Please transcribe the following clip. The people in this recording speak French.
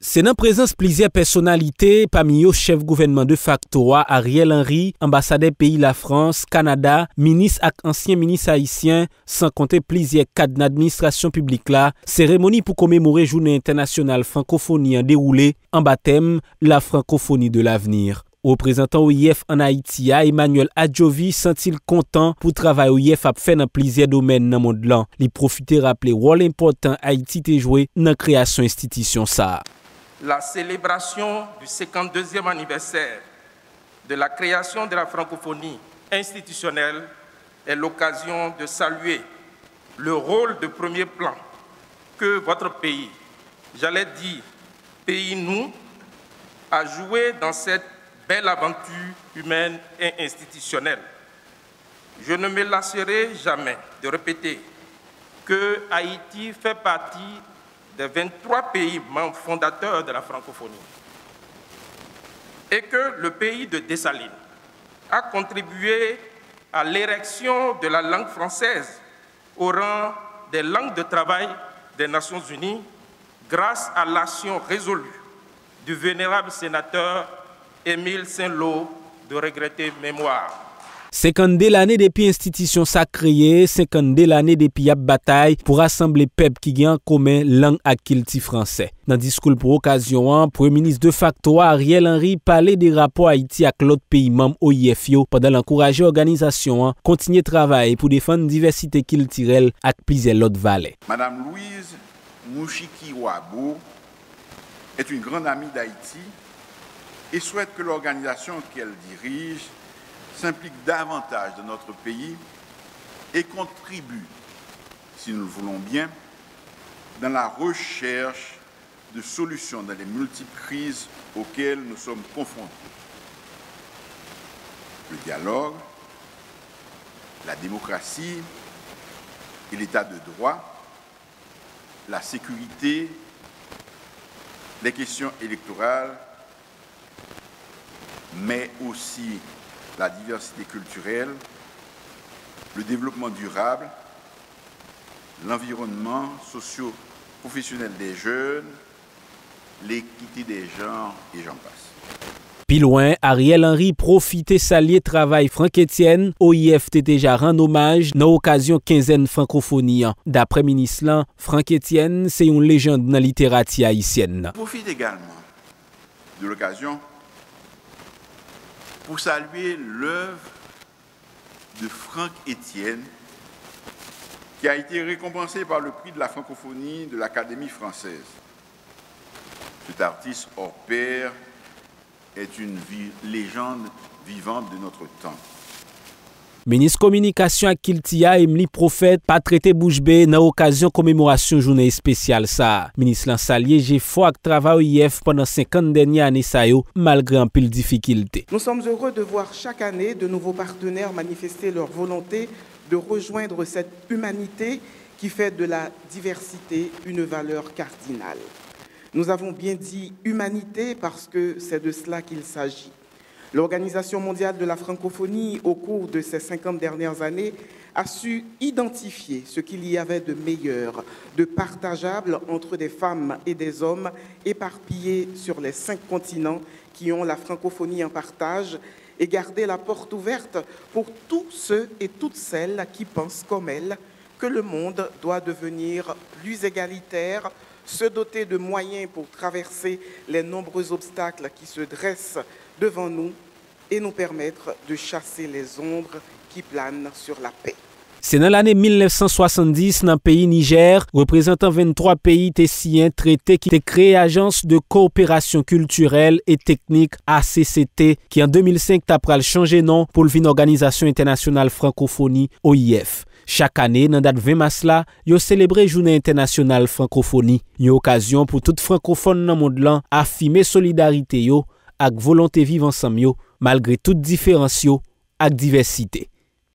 C'est dans présence plusieurs personnalités, parmi eux chef gouvernement de facto Ariel Henry, ambassadeur pays la France, Canada, ministre et ancien ministre haïtien, sans compter plusieurs cadres d'administration publique là. Cérémonie pour commémorer Journée internationale francophonie en déroulé en baptême la francophonie de l'avenir. Représentant OIF en Haïti, Emmanuel Adjovi sent-il content pour travailler OIF a fait dans plusieurs domaines dans le monde là. Il profite rappeler rôle important Haïti a joué dans la création institution ça. La célébration du 52e anniversaire de la création de la francophonie institutionnelle est l'occasion de saluer le rôle de premier plan que votre pays, j'allais dire pays nous, a joué dans cette belle aventure humaine et institutionnelle. Je ne me lasserai jamais de répéter que Haïti fait partie des 23 pays membres fondateurs de la francophonie et que le pays de Dessalines a contribué à l'érection de la langue française au rang des langues de travail des Nations Unies grâce à l'action résolue du vénérable sénateur Émile Saint-Lô de regrettée mémoire. 52 l'année depuis institution ça créée, 52 l'année depuis y a bataille pour rassembler peuple qui gagne en commun langue et culture français. Dans discours pour occasion, Premier ministre de facto Ariel Henry parlait des rapports Haïti avec l'autre pays membre OIF pendant l'encourager l'organisation continuer travailler pour défendre la diversité culturelle avec plusieurs autres valeurs. Madame Louise Mouchiki-Ouabo est une grande amie d'Haïti et souhaite que l'organisation qu'elle dirige s'implique davantage dans notre pays et contribue, si nous le voulons bien, dans la recherche de solutions dans les multiples crises auxquelles nous sommes confrontés. Le dialogue, la démocratie et l'état de droit, la sécurité, les questions électorales, mais aussi la diversité culturelle, le développement durable, l'environnement socio-professionnel des jeunes, l'équité des genres et j'en passe. Plus loin, Ariel Henry profite s'allier travail Franck Etienne, OIF déjà rend hommage dans l'occasion quinzaine francophonie. D'après ministre, Franck Etienne, c'est une légende dans la littérature haïtienne. Profite également de l'occasion pour saluer l'œuvre de Franck Etienne, qui a été récompensé par le prix de la francophonie de l'Académie française. Cet artiste hors pair est une légende vivante de notre temps. Ministre communication à Kiltia, Emily Prophète, pas traité bouche bée dans l'occasion commémoration journée spéciale ça. Ministre Lansalier, j'ai fort travail OIF pendant 50 dernières années ça yo, malgré un pile difficulté. Nous sommes heureux de voir chaque année de nouveaux partenaires manifester leur volonté de rejoindre cette humanité qui fait de la diversité une valeur cardinale. Nous avons bien dit humanité parce que c'est de cela qu'il s'agit. L'Organisation mondiale de la francophonie, au cours de ces 50 dernières années, a su identifier ce qu'il y avait de meilleur, de partageable entre des femmes et des hommes éparpillés sur les 5 continents qui ont la francophonie en partage et garder la porte ouverte pour tous ceux et toutes celles qui pensent comme elle que le monde doit devenir plus égalitaire, se doter de moyens pour traverser les nombreux obstacles qui se dressent devant nous et nous permettre de chasser les ombres qui planent sur la paix. C'est dans l'année 1970, dans le pays Niger, représentant 23 pays signé traité qui a créé l'Agence de coopération culturelle et technique ACCT, qui en 2005 a changé de nom pour une organisation internationale francophonie OIF. Chaque année, dans la date 20 mars, il a célébré Journée internationale francophonie. Une occasion pour tout francophone dans le monde à affirmer solidarité avec volonté vivre ensemble malgré toute différence et diversité.